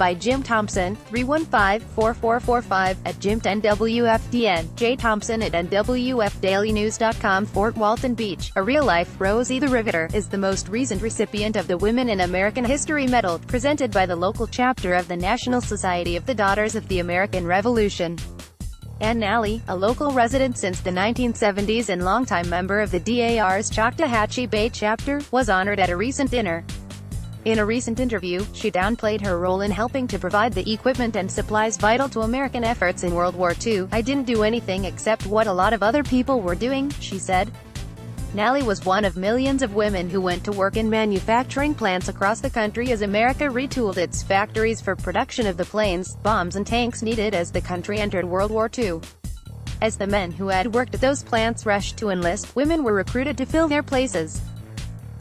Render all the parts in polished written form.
by Jim Thompson, 315-4445, at Jim10WFDN, J. Thompson at NWFDailyNews.com. Fort Walton Beach, a real-life Rosie the Riveter, is the most recent recipient of the Women in American History Medal, presented by the local chapter of the National Society of the Daughters of the American Revolution. Ann Nally, a local resident since the 1970s and longtime member of the DAR's Choctawhatchee Bay chapter, was honored at a recent dinner. In a recent interview, she downplayed her role in helping to provide the equipment and supplies vital to American efforts in World War II. "I didn't do anything except what a lot of other people were doing," she said. Nally was one of millions of women who went to work in manufacturing plants across the country as America retooled its factories for production of the planes, bombs and tanks needed as the country entered World War II. As the men who had worked at those plants rushed to enlist, women were recruited to fill their places.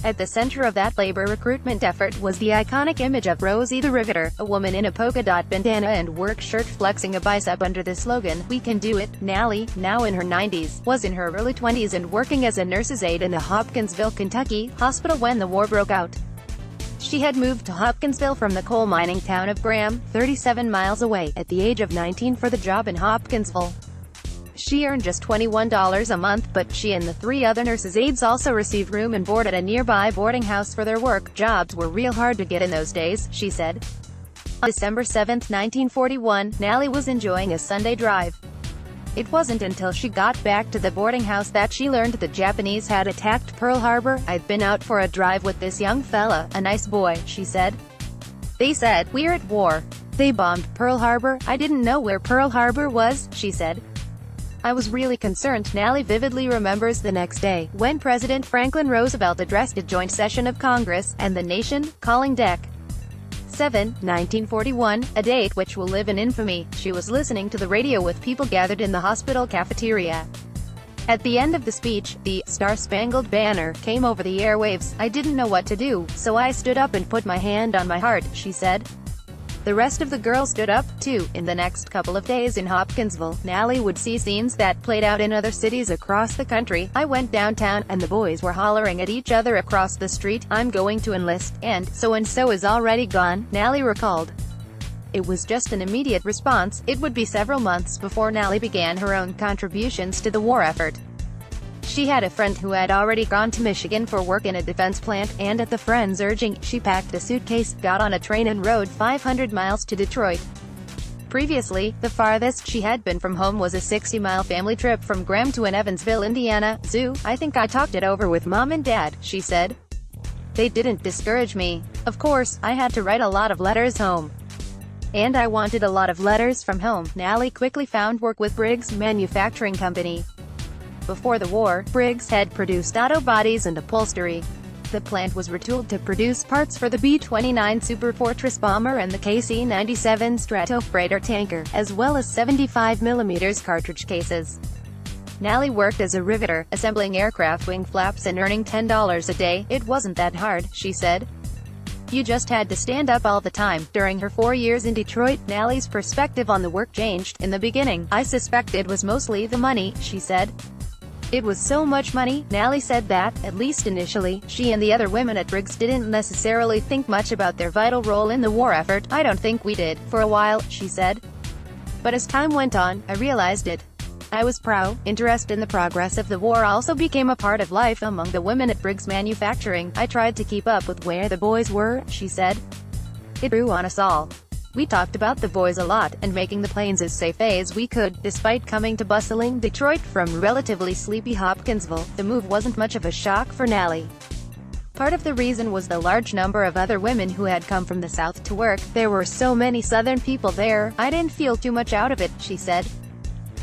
At the center of that labor recruitment effort was the iconic image of Rosie the Riveter, a woman in a polka-dot bandana and work shirt flexing a bicep under the slogan, "We can do it." Nally, now in her 90s, was in her early 20s and working as a nurse's aide in a Hopkinsville, Kentucky, hospital when the war broke out. She had moved to Hopkinsville from the coal mining town of Graham, 37 miles away, at the age of 19 for the job in Hopkinsville. She earned just $21 a month, but she and the 3 other nurses' aides also received room and board at a nearby boarding house for their work. "Jobs were real hard to get in those days," she said. On December 7, 1941, Nally was enjoying a Sunday drive. It wasn't until she got back to the boarding house that she learned the Japanese had attacked Pearl Harbor. "I'd been out for a drive with this young fella, a nice boy," she said. "They said, 'We're at war. They bombed Pearl Harbor. I didn't know where Pearl Harbor was,' she said. I was really concerned." Nally vividly remembers the next day, when President Franklin Roosevelt addressed a joint session of Congress and the nation, calling Dec. 7, 1941, a date which will live in infamy. She was listening to the radio with people gathered in the hospital cafeteria. At the end of the speech, the Star-Spangled Banner came over the airwaves. "I didn't know what to do, so I stood up and put my hand on my heart," she said. The rest of the girls stood up, too. In the next couple of days in Hopkinsville, Nally would see scenes that played out in other cities across the country. "I went downtown, and the boys were hollering at each other across the street, 'I'm going to enlist,' and so is already gone," Nally recalled. It was just an immediate response. It would be several months before Nally began her own contributions to the war effort. She had a friend who had already gone to Michigan for work in a defense plant, and at the friend's urging, she packed a suitcase, got on a train and rode 500 miles to Detroit. Previously, the farthest she had been from home was a 60-mile family trip from Graham to an Evansville, Indiana zoo. "I think I talked it over with Mom and Dad," she said. "They didn't discourage me. Of course, I had to write a lot of letters home. And I wanted a lot of letters from home." Nally quickly found work with Briggs Manufacturing Company. Before the war, Briggs had produced auto bodies and upholstery. The plant was retooled to produce parts for the B-29 Super Fortress bomber and the KC-97 Stratosphater tanker, as well as 75mm cartridge cases. Nally worked as a riveter, assembling aircraft wing flaps and earning $10 a day. "It wasn't that hard," she said. "You just had to stand up all the time." During her 4 years in Detroit, Nally's perspective on the work changed. "In the beginning, I suspect it was mostly the money," she said. "It was so much money." Nally said that, at least initially, she and the other women at Briggs didn't necessarily think much about their vital role in the war effort. "I don't think we did, for a while," she said. "But as time went on, I realized it. I was proud." Interest in the progress of the war also became a part of life among the women at Briggs Manufacturing. "I tried to keep up with where the boys were," she said. "It grew on us all. We talked about the boys a lot, and making the planes as safe as we could." Despite coming to bustling Detroit from relatively sleepy Hopkinsville, the move wasn't much of a shock for Nally. Part of the reason was the large number of other women who had come from the South to work. "There were so many Southern people there, I didn't feel too much out of it," she said.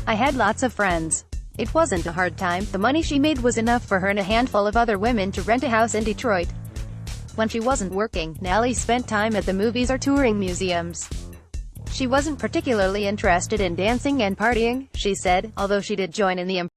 "I had lots of friends. It wasn't a hard time." The money she made was enough for her and a handful of other women to rent a house in Detroit. When she wasn't working, Nally spent time at the movies or touring museums. She wasn't particularly interested in dancing and partying, she said, although she did join in the